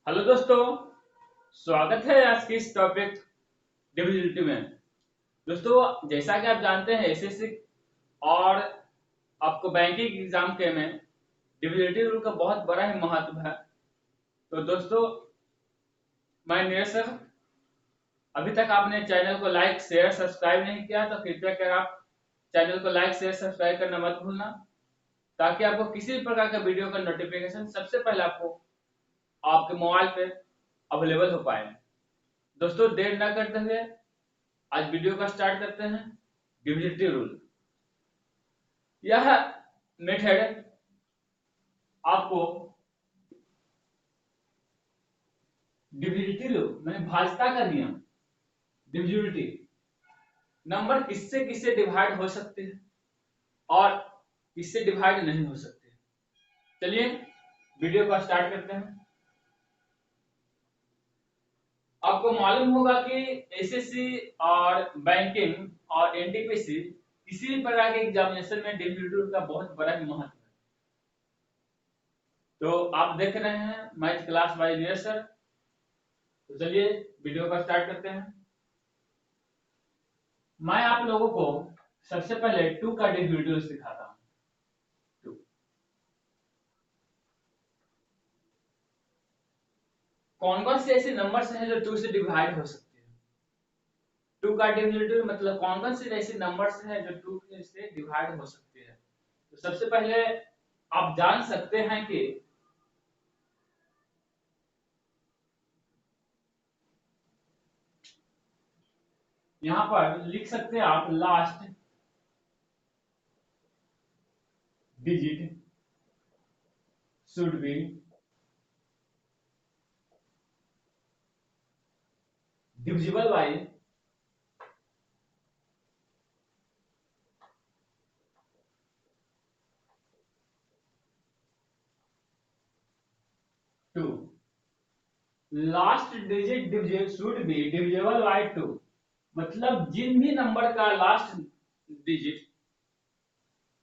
Hello दोस्तों, स्वागत है आज के इस टॉपिक डिविजिबिलिटी में। दोस्तों, जैसा कि आप जानते हैं एसएससी और आपको बैंकिंग एग्जाम के में डिविजिबिलिटी रूल का बहुत बड़ा ही महत्व है। तो दोस्तों, मैं नीरज सर, अभी तक आपने चैनल को लाइक शेयर सब्सक्राइब नहीं किया तो कृपया कर आप चैनल को लाइक शेयर सब्सक्राइब करना मत भूलना, ताकि आपको किसी भी प्रकार का वीडियो का नोटिफिकेशन सबसे पहले आपको आपके मोबाइल पे अवेलेबल हो पाए। दोस्तों, देर न करते हुए आज वीडियो का स्टार्ट करते हैं। डिविजिबिलिटी रूल, यह मेथड आपको डिविजिबिलिटी रूल मैंने भाजता का नियम, डिविजिबिलिटी नंबर किससे किससे डिवाइड हो सकते हैं और किससे डिवाइड नहीं हो सकते। चलिए वीडियो का स्टार्ट करते हैं। आपको मालूम होगा कि एसएससी और बैंकिंग और एनटीपीसी किसी भी प्रकार के एग्जामिनेशन में डिविजिबिलिटी रूल का बहुत बड़ा ही महत्व है। तो आप देख रहे हैं math class by Neeraj sir. तो चलिए वीडियो का स्टार्ट करते हैं। मैं आप लोगों को सबसे पहले टू का डिविजिबिलिटी सिखाता हूँ। टू कौन कौन से ऐसे नंबर्स हैं जो टू से डिवाइड हो सकते हैं। टू का डिविजिबिलिटी मतलब कौन कौन से ऐसे नंबर्स हैं जो टू से डिवाइड हो सकते हैं। तो सबसे पहले आप जान सकते हैं कि यहाँ पर लिख सकते हैं आप last digit should be divisible by two. Last digit should be divisible by two मतलब जिन भी नंबर का लास्ट डिजिट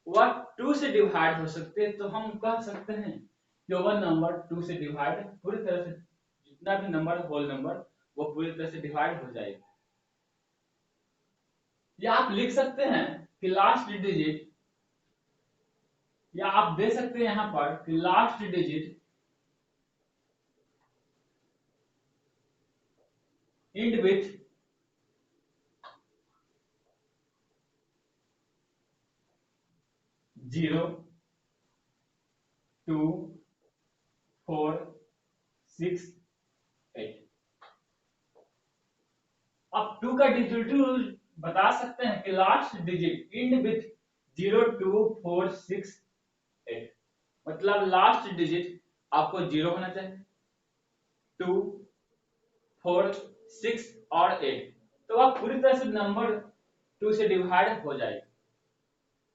वह टू से डिवाइड हो सकते हैं, तो हम कह सकते हैं कि वह नंबर टू से डिवाइड पूरी तरह से, जितना भी नंबर होल नंबर वो पूरी तरह से डिवाइड हो जाएगा। या आप लिख सकते हैं कि लास्ट डिजिट, या आप दे सकते हैं यहां पर कि लास्ट डिजिट इंड विथ 0 2 4 6 8। अब टू का डिजिट बता सकते हैं कि लास्ट डिजिट इंड विथ 0 2 4 6 8 मतलब लास्ट डिजिट आपको 0 होना चाहिए, 2 4 6 और 8, तो आप पूरी तरह से नंबर 2 से डिवाइड हो जाएगा।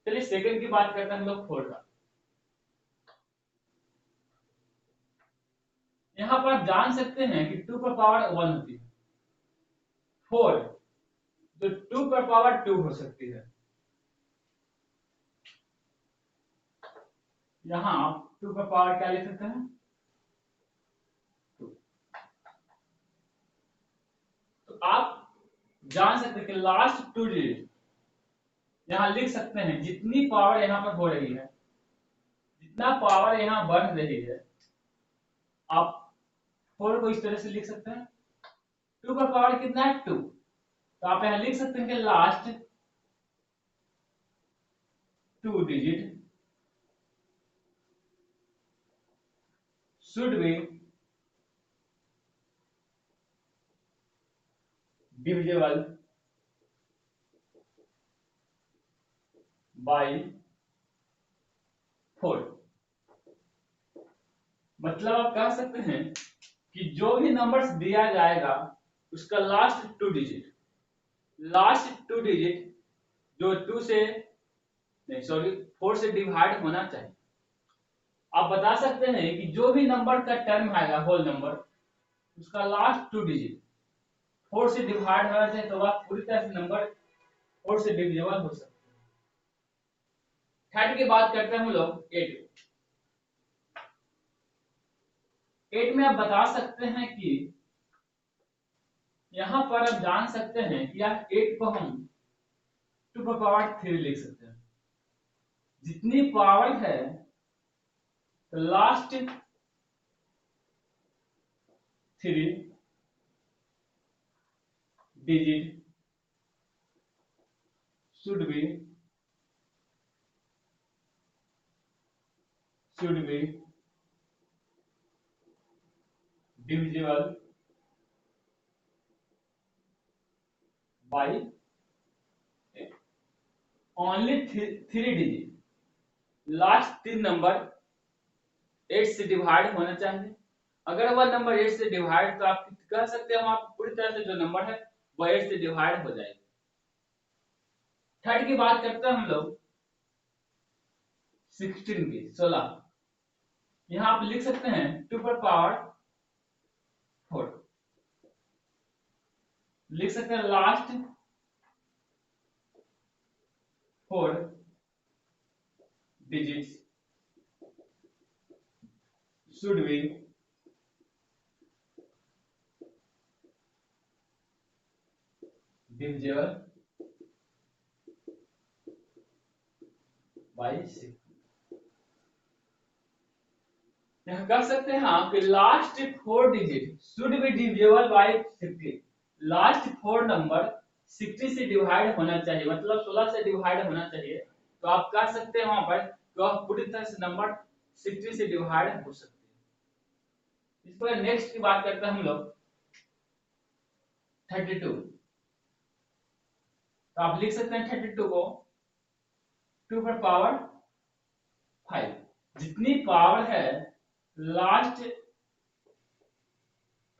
चलिए सेकंड की बात करते हैं हम लोग 4 का। यहां पर जान सकते हैं कि 2 पर पावर 1 होती है, 4 जो 2 पर पावर 2 हो सकती है। यहां आप 2 पर पावर क्या लिख सकते हैं, 2। तो आप जान सकते हैं कि लास्ट 2 डिजिट यहां लिख सकते हैं, जितनी पावर यहां पर हो रही है, जितना पावर यहां बढ़ रही है, आप 4 को इस तरह से लिख सकते हैं। 2 का पावर कितना है, 2, तो आप यहां लिख सकते हैं कि last 2 digit should be divisible bye 4। मतलब आप कह सकते हैं कि जो भी नंबर्स दिया जाएगा उसका लास्ट 2 डिजिट, लास्ट 2 डिजिट जो 2 से नहीं सॉरी 4 से डिवाइड होना चाहिए। आप बता सकते हैं कि जो भी नंबर का टर्म आएगा होल नंबर, उसका लास्ट 2 डिजिट 4 से डिवाइड होना चाहिए, तो वह पूरी तरह से नंबर 4 से डिविजिबल हो सकता है। थर्ड की बात करते हैं हम लोग 8। 8 में आप बता सकते हैं कि यहां पर आप जान सकते हैं कि यार 8 को हम 2 पावर 3 लिख सकते हैं। जितनी पावर है last 3 digit should be divisible by only 3 digit. Last 3 number 8 से डिवाइड होना चाहिए। अगर वह नंबर 8 से डिवाइड, तो आप कह सकते हैं आप पूरी तरह से जो नंबर है वह 8 से डिवाइड हो जाएगा। थर्ड की बात करते हैं हम लोग 16 की 16। यहां आप लिख सकते हैं 2 पर पावर 4, लिख सकते हैं last 4 digits should be divisible by 6। यहाँ कह सकते हैं आप कि last 4 digit should be divisible bye 60। Last 4 number 60 से डिवाइड होना चाहिए, मतलब 16 से डिवाइड होना चाहिए। तो आप कह सकते हैं वहां पर कि वह पूरी तरह से नंबर 60 से डिवाइड हो सकते हैं। इस पर नेक्स्ट की बात करते हैं हम लोग 32। तो आप लिख सकते हैं 32 को 2 पर पावर 5। जितनी पावर है last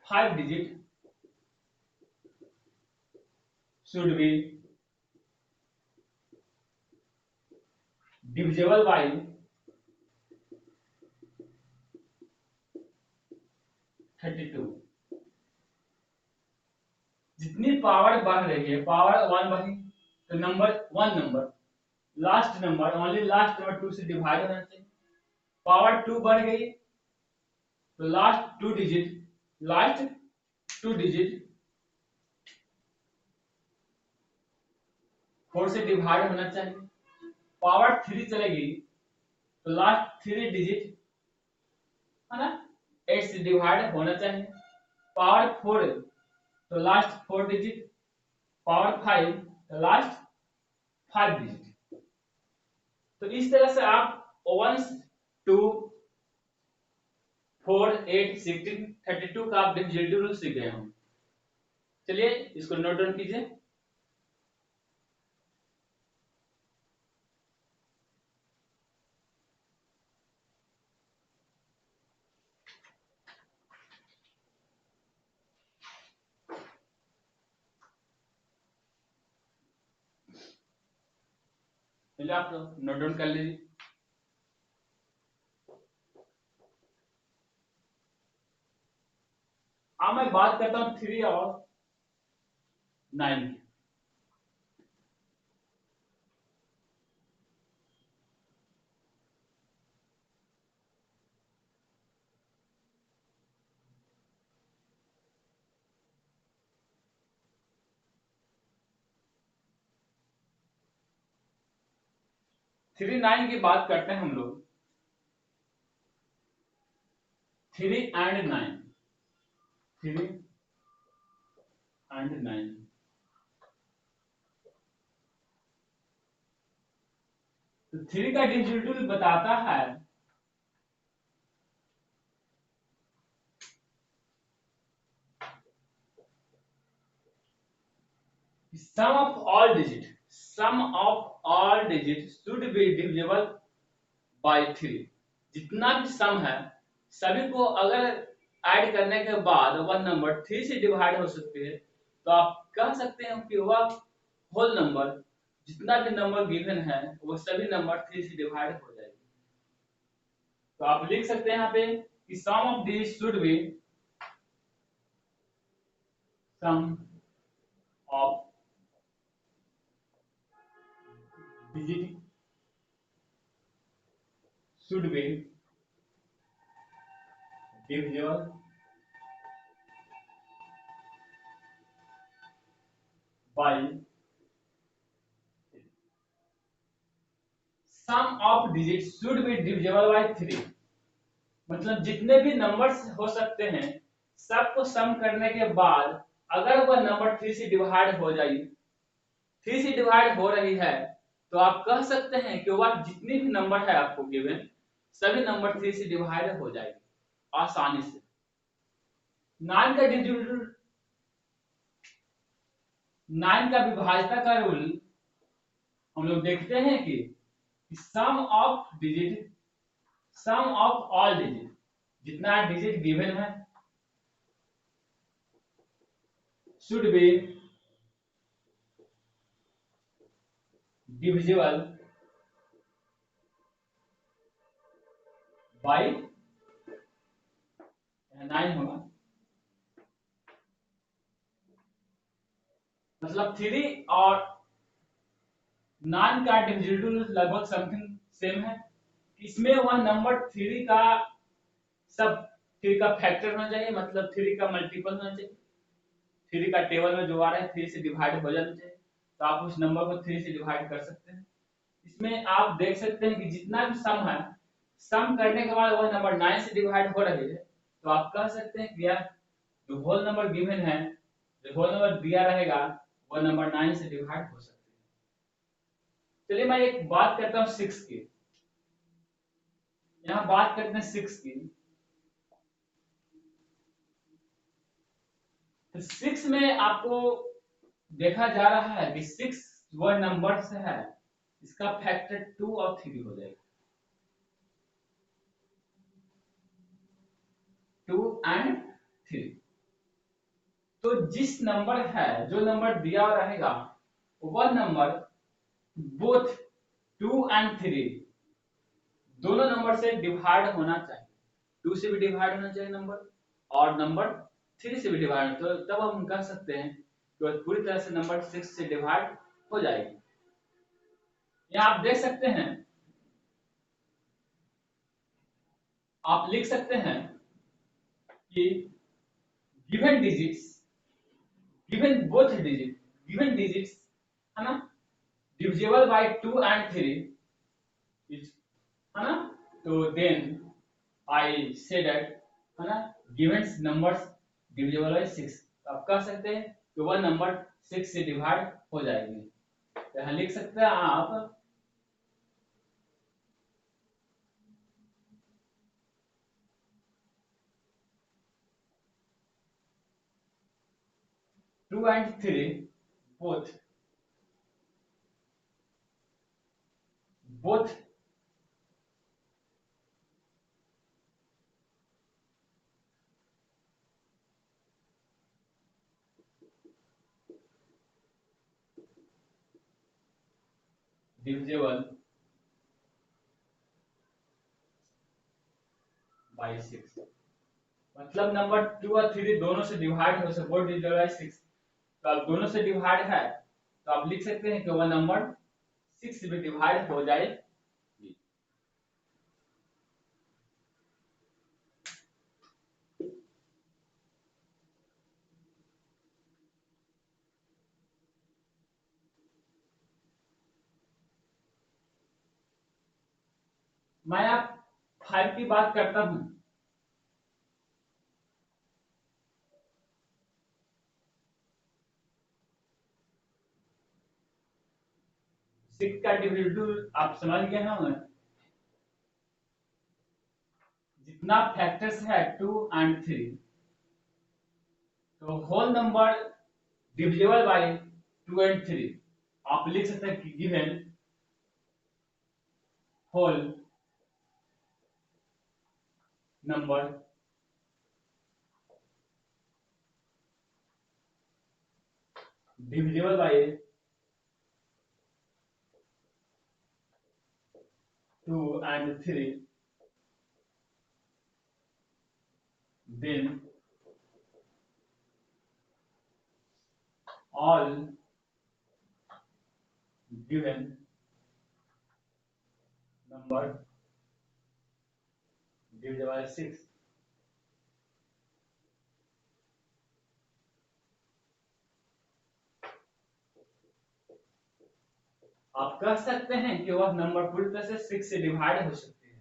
5 digit should be divisible by 32। जितनी पावर बढ़ रही है, पावर 1 बढ़ी तो number 1 number last number only last number 2 से डिवाइड होना चाहिए। पावर 2 बढ़ गई तो लास्ट 2 डिजिट 4 से डिवाइड होना चाहिए। पावर 3 चलेगी तो लास्ट 3 डिजिट है ना 8 से डिवाइड होना चाहिए। पावर 4 तो लास्ट 4 डिजिट, पावर 5 तो लास्ट 5 डिजिट। तो इस तरह से आप 1 2 4 8 16 32 का आप डिविजिबिलिटी रूल सीख गए होंगे। चलिए इसको नोट डाउन कीजिए। चलिए आप नोट डाउन कर लीजिए। अब मैं बात करता हूं 3 और 9 की। 3 9 की बात करते हैं हम लोग। 3 एंड 9, 3 एंड 9। तो 3 का डिविजिबिलिटी बताता है sum of all digit should be divisible by 3। जितना भी सम है सभी को अगर ऐड करने के बाद वह नंबर 3 से डिवाइड हो सकती है। तो आप कह सकते हैं कि वह होल नंबर जितना भी नंबर गिवन है वो सभी नंबर 3 से डिवाइड हो जाएगी। तो आप लिख सकते हैं यहाँ पे कि sum of this should be sum of digit should be divisible by sum of digit should be divisible by 3। मतलब जितने भी नंबर्स हो सकते हैं सबको सम करने के बाद अगर वह नंबर 3 से डिवाइड हो जाए, 3 से डिवाइड हो रही है, तो आप कह सकते हैं कि वह जितनी भी नंबर है आपको गिवन सभी नंबर 3 से डिवाइड हो जाएगी आसानी से। 9 का डिविजिबल 9 का विभाज्यता का रूल हम लोग देखते हैं कि sum of digit, sum of all digit, जितना डिजिट गिवन है शुड बी डिविजिबल बाय 9 होगा, मतलब 3 और 9 का डिविजिबल लगभग समथिंग सेम है। इसमें वह नंबर 3 का सब 3 का फैक्टर होना चाहिए, मतलब 3 का मल्टीपल होना चाहिए। 3 का टेबल में जो आ रहा है 3 से डिवाइड हो जाना चाहिए, तो आप उस नंबर को 3 से डिवाइड कर सकते हैं। इसमें आप देख सकते हैं कि जितना भी सम है, सम करने के बाद वह नंबर 9 से डिवाइड हो रही है, तो आप कह सकते हैं कि यार जो होल नंबर गिवन है, जो होल नंबर दिया रहेगा वह नंबर 9 से डिवाइड हो सकते हैं। चलिए मैं एक बात करता हूँ 6 की। यहाँ बात करते हैं 6 की। तो 6 में आपको देखा जा रहा है कि 6 वह नंबर से है, इसका फैक्टर 2 और 3 हो जाएगा, 2 एंड 3। तो जिस नंबर है, जो नंबर दिया रहेगा वह नंबर बोथ 2 एंड 3 दोनों नंबर से डिवाइड होना चाहिए। 2 से भी डिवाइड होना चाहिए नंबर, और नंबर 3 से भी डिवाइड, तो तब हम कह सकते हैं कि पूरी तरह से नंबर 6 से डिवाइड हो जाएगी। यहाँ आप देख सकते हैं, आप लिख सकते हैं कि given digits, given both digit, given digits है ना, डिविजिबल बाय 2 एंड 3 इज, है ना, तो देन आई से दैट, है ना, गिवन नंबर्स डिविजिबल बाय 6, आप कह सकते हैं कि वह नंबर 6 से डिवाइड हो जाएगी। तो यहाँ लिख सकते हैं आप 2 and 3 both divisible by 6, मतलब नंबर 2 और 3 दोनों से डिवाइड हो सकते, बोथ डिविजिबल बाय 6, तो अब दोनों से डिवाइड है, तो आप लिख सकते हैं कि वह नंबर 6 से डिवाइड हो जाएगी। मैं आप 5 की बात करता हूं। 6 का डिविजिबल आप समझ गए होंगे, जितना फैक्टर्स है 2 एंड 3, तो whole number divisible by 2 and 3, आप लिख सकते हैं कि given whole number divisible by 2 and 3, then all given number divisible by 6, आप कह सकते हैं कि वह नंबर पूरी तरह से 6 से डिवाइड हो सकती है।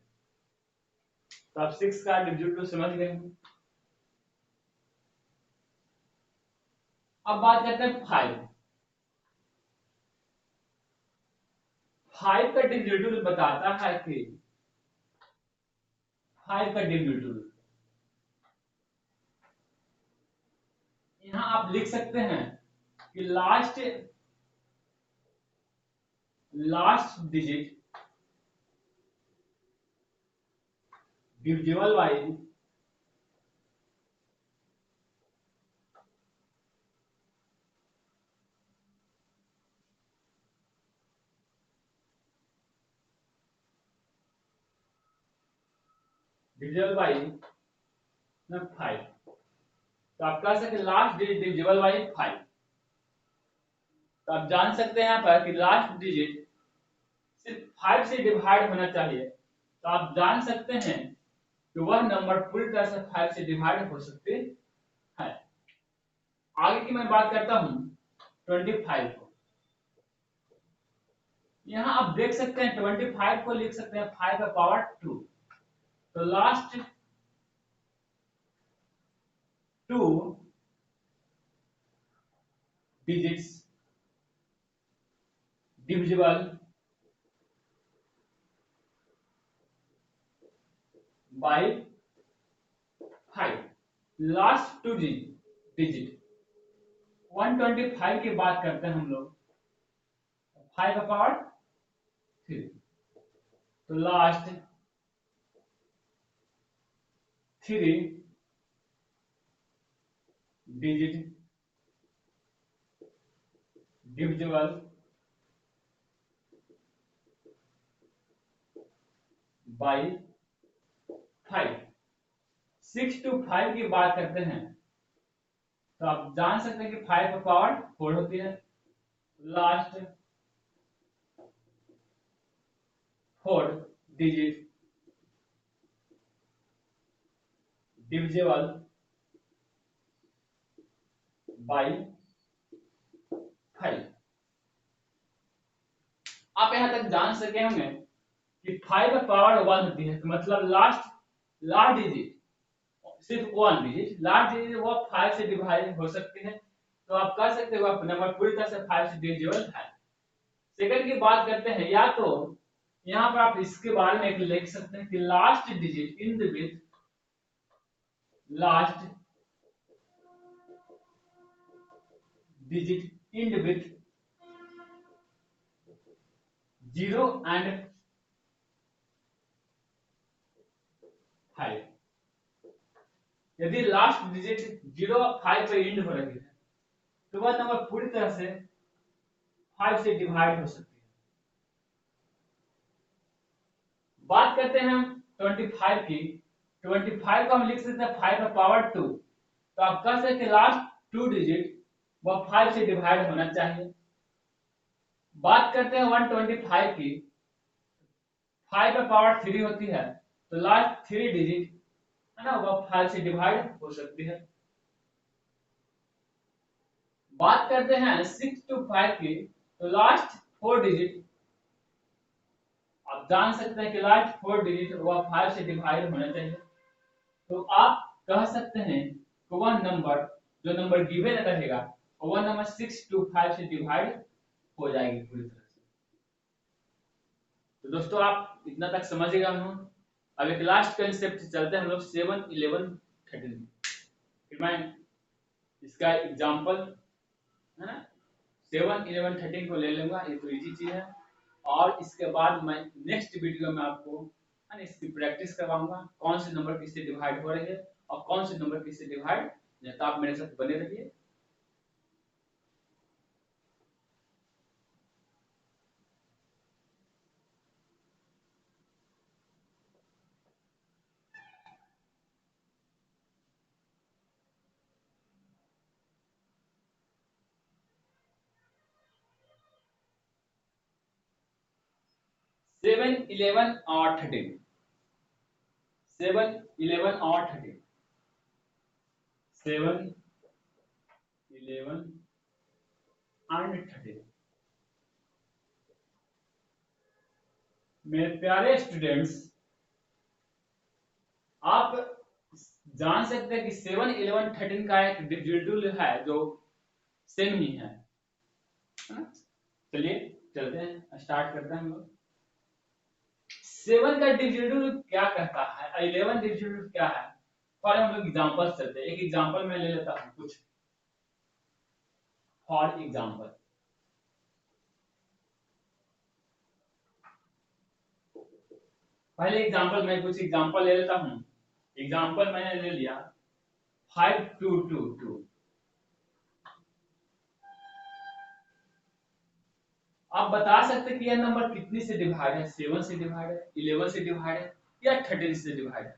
तो आप 6 का डिजिट टू समझ गए हैं। अब बात करते हैं 5। 5 का डिजिट बताता है कि 5 का डिजिट यहां आप लिख सकते हैं कि last digit divisible by divisible by 5। तो आप कह सकते लास्ट डिजिट डिविजिबल बाई 5। तो आप जान सकते हैं यहाँ पर कि लास्ट डिजिट सिर्फ 5 से डिवाइड होना चाहिए। तो आप जान सकते हैं कि वह नंबर पूरी तरह से 5 से डिवाइड हो सकते हैं। आगे की मैं बात करता हूं 25 को। यहाँ आप देख सकते हैं 25 को लिख सकते हैं 5 का पावर 2। तो last 2 digits divisible by 5। Last 2 digit 125 की बात करते हैं हम लोग 5 का पावर 3। तो last 3 digit divisible by 5। 6 to 5 की बात करते हैं तो आप जान सकते हैं कि 5 का पावर 4 होती है। Last 4 digit divisible by 5। आप यहां तक जान सके होंगे कि 5 का पावर 1 होती है। तो मतलब लास्ट डिजिट सिर्फ 1 डिजिट लास्ट डिजिट वो 5 से डिवाइड हो सकती है। तो आप कह सकते हो नंबर पूरी तरह से 5 से डिविजिबल है। सेकंड की बात करते हैं या तो यहाँ पर आप इसके बारे में लिख सकते हैं कि last digit in with last digit in with 0 and 5। यदि लास्ट डिजिट 0 और 5 पे एंड हो रही है तो वह नंबर पूरी तरह से 5 से डिवाइड हो सकती है। बात करते हैं हम 25 की। 25 को हम लिख सकते हैं 5 का पावर 2। तो आप कह सकते हैं लास्ट 2 डिजिट वह 5 से डिवाइड होना चाहिए। बात करते हैं 125 की। 5 का पावर 3 होती है तो लास्ट 3 डिजिट है ना वह 5 से डिवाइड हो सकती है। बात करते हैं 6 to 5 की। तो लास्ट 4 डिजिट आप जान सकते हैं कि लास्ट 4 डिजिट वह 5 से डिवाइड होना चाहिए। तो आप कह सकते हैं कि वह नंबर जो नंबर गिवन रहेगा वह नंबर 6 to 5 से डिवाइड हो जाएगी पूरी तरह से। तो दोस्तों आप इतना तक समझ गए हम। अब एक लास्ट कंसेप्ट चलते हैं हम लोग 7, 11, 13। फिर मैं इसका एग्जांपल है ना 7, 11, 13 को ले लूंगा। ये तो इजी चीज है। और इसके बाद मैं नेक्स्ट वीडियो में आपको है ना इसकी प्रैक्टिस करवाऊंगा कौन से नंबर किससे डिवाइड हो रहे हैं और कौन से नंबर किससे डिवाइड नहीं। तो आप मेरे साथ बने रहिए। 7, 11 और 13। 7, 11 और 13। 7, 11 and 13। मेरे प्यारे स्टूडेंट्स, आप जान सकते हैं कि 7, 11, 13 का एक डिजिटल है जो सेम ही है ना? चलिए चलते हैं, स्टार्ट करते हैं हम लोग। 7 का डिजिटल क्या कहता है, 11 डिजिटल क्या है, फॉर हम लोग एग्जांपल चलते हैं। एक एग्जांपल मैं ले लेता हूं कुछ, फॉर एग्जांपल पहले एग्जांपल मैं कुछ एग्जांपल ले लेता हूं। एग्जांपल मैंने ले लिया 5222। आप बता सकते हैं कि यह नंबर कितनी से डिवाइड है, 7 से डिवाइड है, 11 से डिवाइड है या 13 से डिवाइड है।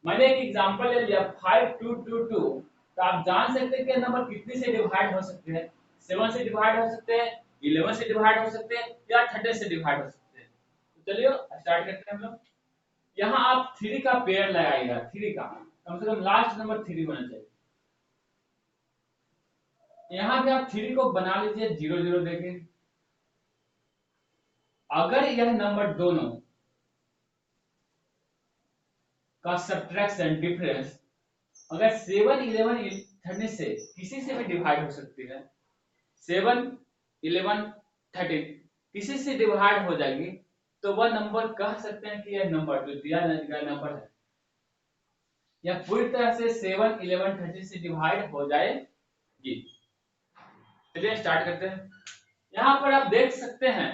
मैंने एक एग्जांपल ले लिया 5222, तो आप जान सकते हैं कि यह नंबर कितनी से डिवाइड हो सकते हैं, 7 से डिवाइड हो सकते हैं, 11 से डिवाइड हो सकते हैं या 13 से डिवाइड हो सकते हैं। तो चलिए स्टार्ट करते हैं हम लोग। यहाँ आप 3 का पेयर लगाइएगा, 3 का कम से कम लास्ट नंबर 3 होना चाहिए। यहाँ पे आप 3 को बना लीजिए 0 0 देके। अगर यह नंबर दोनों का सब्ट्रैक्शन डिफरेंस अगर 7, 11, 13 से किसी से भी डिवाइड हो सकती है, 7, 11, 13 किसी से डिवाइड हो जाएगी, तो वह नंबर कह सकते हैं कि यह नंबर जो दिया गया नंबर है यह पूरी तरह से 7, 11, 13 से डिवाइड हो जाएगी। चलिए स्टार्ट करते हैं। यहाँ पर आप देख सकते हैं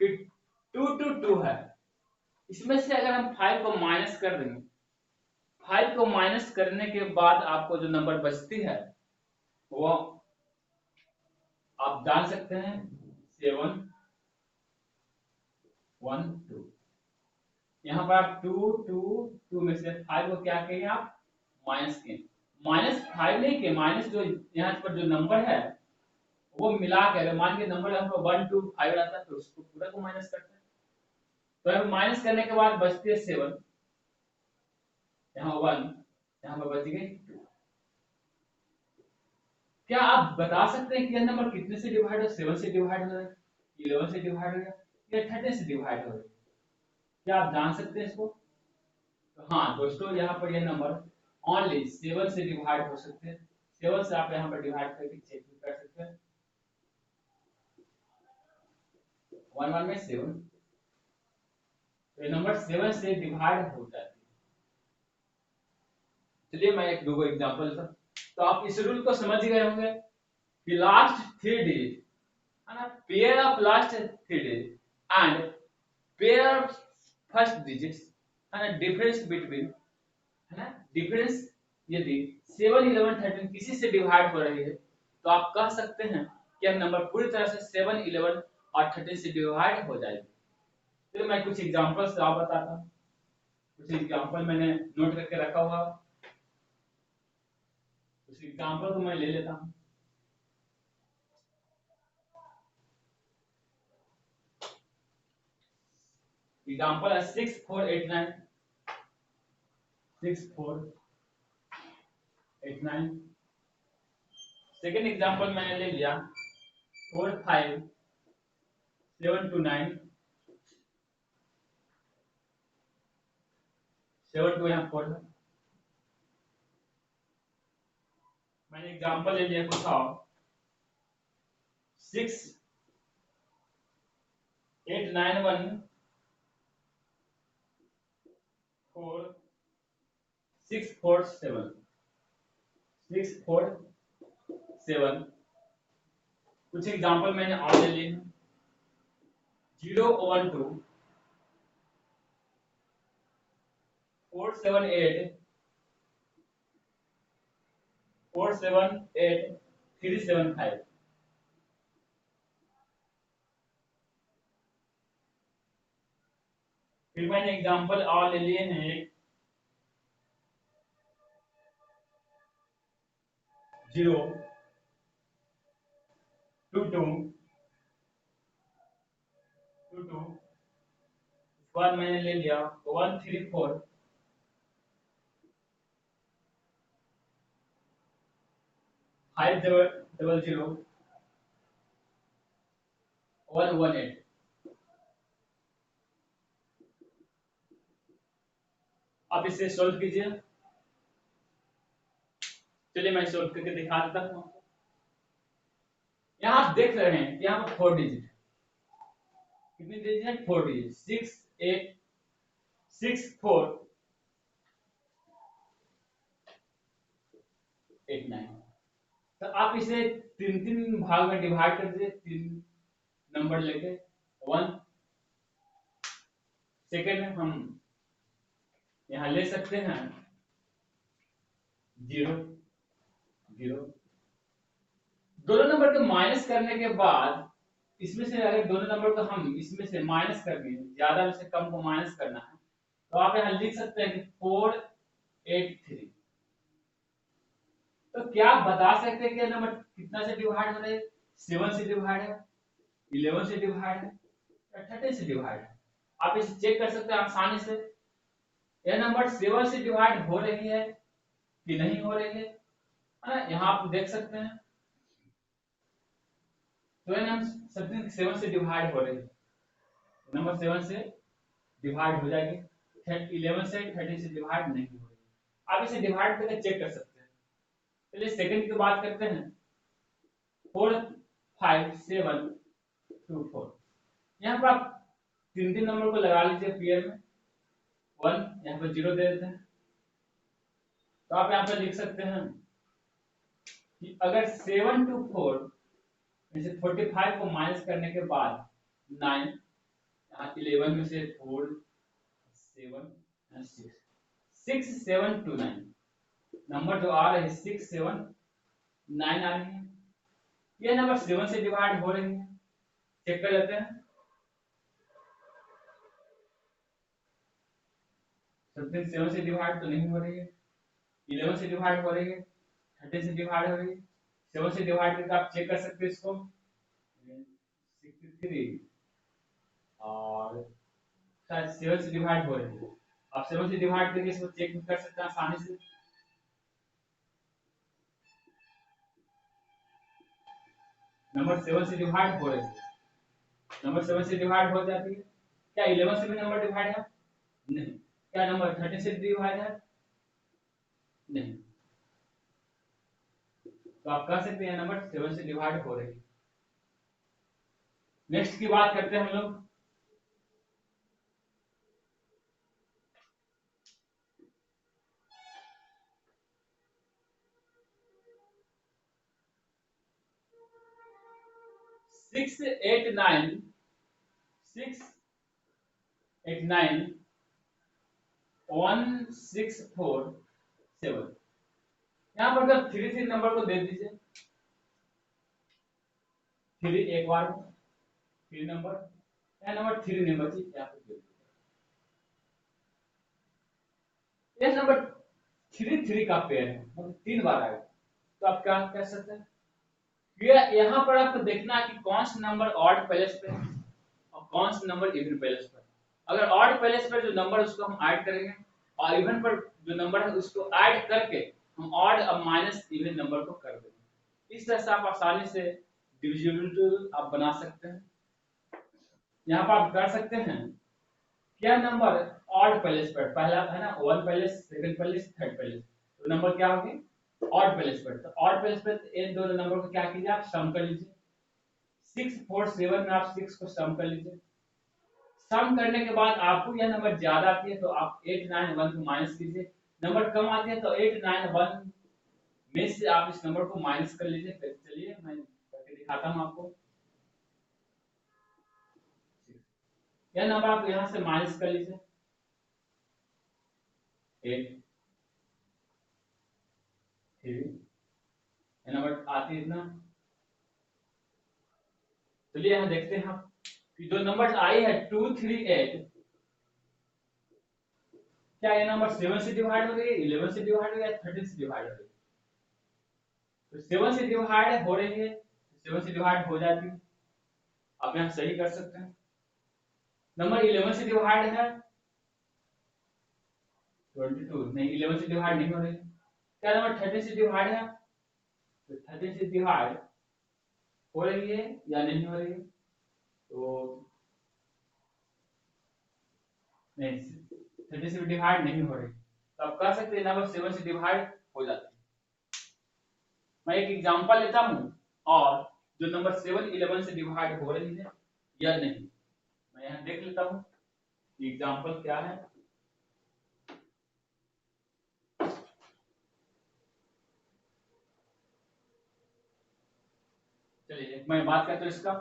कि 2 2 2 है। इसमें से अगर हम 5 को माइनस कर देंगे, 5 को माइनस करने के बाद आपको जो नंबर बचती है वो आप जान सकते हैं 7 1 2। यहाँ पर आप 2 2 2 में से 5 को क्या किए आप माइनस किए, -5 नहीं किए, माइनस जो यहाँ पर जो नंबर है वो मिला के अगर मान के नंबर हमको 1 2 5 रहता है तो उसको पूरा को माइनस करते हैं। तो यहाँ माइनस करने के बाद बचती है 7, यहाँ 1, यहाँ पर बच गई 2। क्या आप बता सकते हैं कि यह नंबर कितने से डिवाइड हो, 7 से डिवाइड हो रहा है, 11 से डिवाइड हो रहा है या 13 से डिवाइड हो रहा है? क्या आप जान सकते हैं इसको? तो हाँ दोस्तों, यहाँ पर यह नंबर ओनली 7 से डिवाइड हो सकते हैं। 7 से आप यहाँ पर डिवाइड करके चेक भी कर सकते हैं। 1 1 में 7, तो ये नंबर 7 से डिवाइड हो जाती है। चलिए मैं एक दो एग्जांपल देता हूं। तो आप इस रूल को समझ गए होंगे कि लास्ट 3 डिजिट है ना, pair of last 3 digit and pair of first digits है ना, डिफरेंस बिटवीन है ना, डिफरेंस यदि 7, 11, 13 किसी से डिवाइड हो रही है तो आप कह सकते हैं कि यह नंबर पूरी तरह से 7, 11 और 13 से डिवाइड हो जाएगी। तो मैं कुछ एग्जांपल से आप बताता हूं। कुछ एग्जांपल मैंने नोट करके रखा हुआ, उस एग्जांपल को मैं ले लेता हूं। एग्जांपल है 6 4 8 9, 6 4 8 9। सेकेंड एग्जांपल मैंने ले लिया 4 5 7 2 9, 7 2 यहाँ 4 है। मैंने एग्जांपल ले लिया कुछ और 6 8 9 1 4 6 4 7, 6 4 7। कुछ एग्जांपल मैंने और ले लिए 0 1 2 4 7 8 4 7 8 3 7 5। फिर मैंने एग्जांपल और ले लिए हैं 0 2 2 2 2। उसके बाद मैंने ले लिया 1 3 4 5 0 0 1 1 8। आप इसे सोल्व कीजिए। चलिए मैं सोल्व करके दिखा देता हूँ। यहाँ आप देख रहे हैं कि यहाँ पर 4 डिजिट, कितनी डिजिट है? 4 डिजिट, 6 8 6 4 8 9। तो आप इसे तीन तीन भाग में डिवाइड कर दीजिए, तीन नंबर लेके। 1 सेकेंड में हम यहाँ ले सकते हैं 0 0। दोनों नंबर को माइनस करने के बाद इसमें से अगर दोनों नंबर को हम इसमें से माइनस करनी है, ज्यादा में से कम को माइनस करना है, तो आप यहाँ लिख सकते हैं कि 4 8 3। तो क्या आप बता सकते हैं कि नंबर कितना से डिवाइड हो रहा है? 7 से डिवाइड है, 11 से डिवाइड है, 13 से डिवाइड है? आप इसे चेक कर सकते हैं आसानी से। यह नंबर 7 से डिवाइड हो रही है कि नहीं हो रही है ना? यहाँ आप देख सकते हैं। तो यह नंबर समथिंग 7 से डिवाइड हो रही है, नंबर 7 से डिवाइड हो जाएगी। 11 से 13 से डिवाइड नहीं हो रही है। आप इसे डिवाइड करके चेक कर सकते हैं। चलिए सेकंड की बात करते हैं। 4 5 7 2 4। यहाँ पर आप तीन तीन नंबर को लगा लीजिए पेयर में। 1 यहाँ पर 0 दे देते हैं। तो आप यहाँ पर लिख सकते हैं कि अगर 7 to 4 में से 45 को माइनस करने के बाद 9, यहाँ 11 में से 4 7 6 6 7 2 9, नंबर जो आ रहे हैं 6 7 9 आ रही है। ये नंबर 7 से डिवाइड हो रही है, चेक कर लेते हैं। समथिंग 7 से डिवाइड तो नहीं हो रही है, 11 से डिवाइड हो रही है, 13 से डिवाइड हो रही है। 7 से डिवाइड करके आप चेक कर सकते हैं इसको। 63 और शायद 7 से डिवाइड हो रही है। आप 7 से डिवाइड करके इसको चेक कर सकते हैं आसानी से। नंबर 7 से डिवाइड हो रही है, नंबर 7 से डिवाइड हो जाती है। क्या 11 से भी नंबर डिवाइड है? नहीं। क्या नंबर 13 से डिवाइड है? नहीं। तो आप कह सकते हैं नंबर 7 से डिवाइड हो रही है। नेक्स्ट की बात करते हैं हम लोग। Six eight nine 1 6 4 7। यहाँ पर जब 3 3 नंबर को दे दीजिए। 3 एक बार 3 नंबर, यह नंबर 3 नहीं बची, यहाँ पर दे दीजिए। यह नंबर 3 3 का पेयर है, मतलब 3 बार आएगा। तो आप क्या कह सकते हैं? यहाँ पर आपको देखना है कि कौन सा नंबर ऑड प्लेस पे है और कौन सा नंबर इवन प्लेस पर। अगर ऑड प्लेस पर जो नंबर है उसको हम ऐड करेंगे, और इवन पर जो नंबर है उसको ऐड करके हम ऑड और माइनस इवन नंबर को कर देंगे। इस तरह से आप आसानी से डिविजिबिलिटी आप बना सकते हैं। यहाँ पर आप कर सकते हैं क्या नंबर ऑड प्लेस पर, पहला है ना 1 place, second place, third place, तो नंबर क्या होंगे? ऑड प्लेस पर। तो ऑड प्लेस पर इन दोनों नंबर को क्या कीजिए, आप सम कर लीजिए। 6 4 7 में आप 6 को सम कर लीजिए। सम करने के बाद आपको यह नंबर ज्यादा आती है तो आप 8 9 1 को माइनस कीजिए। नंबर कम आती है तो 8 9 1 में से आप इस नंबर को माइनस कर लीजिए। फिर चलिए मैं करके दिखाता हूं आपको। यह नंबर आप यहां से माइनस कर लीजिए। 8 3 यह नंबर आती है इतना। चलिए यहाँ देखते हैं हम कि जो नंबर आई है 2 3 8, क्या ये नंबर 7 से डिवाइड हो रही है, 11 से डिवाइड हो रही है या 13 से डिवाइड हो रही है? तो 7 से डिवाइड हो रही है, 7 से डिवाइड हो जाती है। आप यहाँ सही कर सकते हैं। नंबर 11 से डिवाइड है 22, नहीं 11 से डिवाइड नहीं हो रही। क्या नंबर 13 से डिवाइड है? तो 13 से डिवाइड हो रही है या नहीं हो रही है? तो नहीं, 13 से डिवाइड नहीं हो रही। तो आप कह सकते हैं नंबर 7 से डिवाइड हो जाता है। मैं एक एग्जांपल लेता हूं और जो नंबर 7 11 से डिवाइड हो रही है या नहीं, मैं यहां देख लेता हूं एग्जांपल क्या है। चलिए मैं बात करता हूं इसका।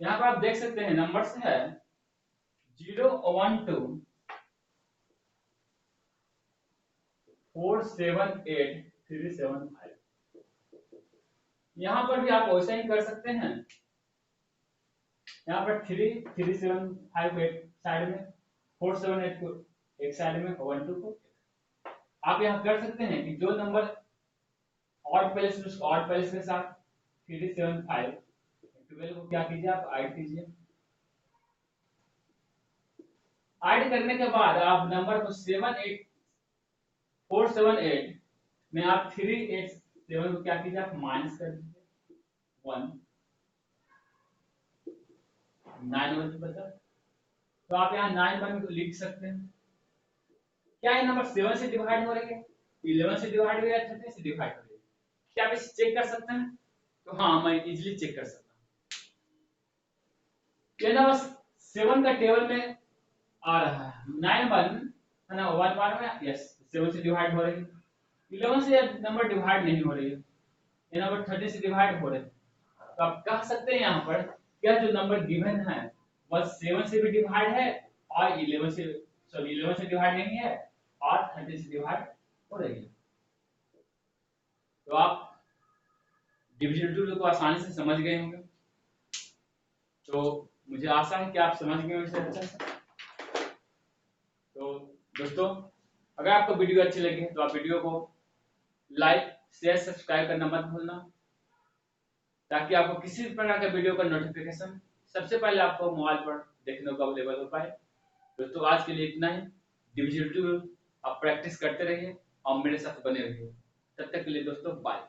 यहाँ पर आप देख सकते हैं नंबर्स है 0 1 2 4 7 8 3 7 5। यहाँ पर भी आप वैसा ही कर सकते हैं। यहाँ पर 3 3 7 5 8 साइड में, 4 7 8 को एक साइड में, 1 2 को आप यहाँ कर सकते हैं कि जो नंबर ऑड प्लेस में उसको ऑड प्लेस के साथ 3 7 5 12 को क्या कीजिए आप ऐड कीजिए। ऐड करने के बाद आप नंबर को 7 8 4 7 8 में आप 3 8 7 को क्या कीजिए आप माइनस कर दीजिए 1 9 1 बचा। तो आप यहाँ 9 1 को लिख सकते हैं। क्या ये नंबर 7 से डिवाइड हो रही है, 11 से डिवाइड हो रही है, 13 से डिवाइड हो रही है? क्या आप इसे चेक कर सकते हैं? तो हाँ मैं इजीली चेक कर सकता हूँ। ये नंबर 7 का टेबल में आ रहा है 9 1 है ना, 1 1 में यस 7 से डिवाइड हो रही है। 11 से नंबर डिवाइड नहीं हो रही है, ये नंबर 13 से डिवाइड हो रहे हैं। तो आप कह सकते हैं यहाँ पर क्या जो नंबर गिवन है वह 7 से भी डिवाइड है और 11 से, सॉरी 11 से डिवाइड नहीं है और 13 से डिवाइड हो रही है। तो आप डिविजन टूल को आसानी से समझ गए होंगे। तो मुझे आशा है कि आप समझ गए इसे अच्छे से। तो दोस्तों अगर आपको वीडियो अच्छी लगी तो आप वीडियो को लाइक शेयर सब्सक्राइब करना मत भूलना, ताकि आपको किसी भी प्रकार का वीडियो का नोटिफिकेशन सबसे पहले आपको मोबाइल पर देखने को अवेलेबल हो पाए। दोस्तों आज के लिए इतना ही। डिविजन टूल आप प्रैक्टिस करते रहिए और मेरे साथ बने रहिए। तब तक के लिए दोस्तों बाय।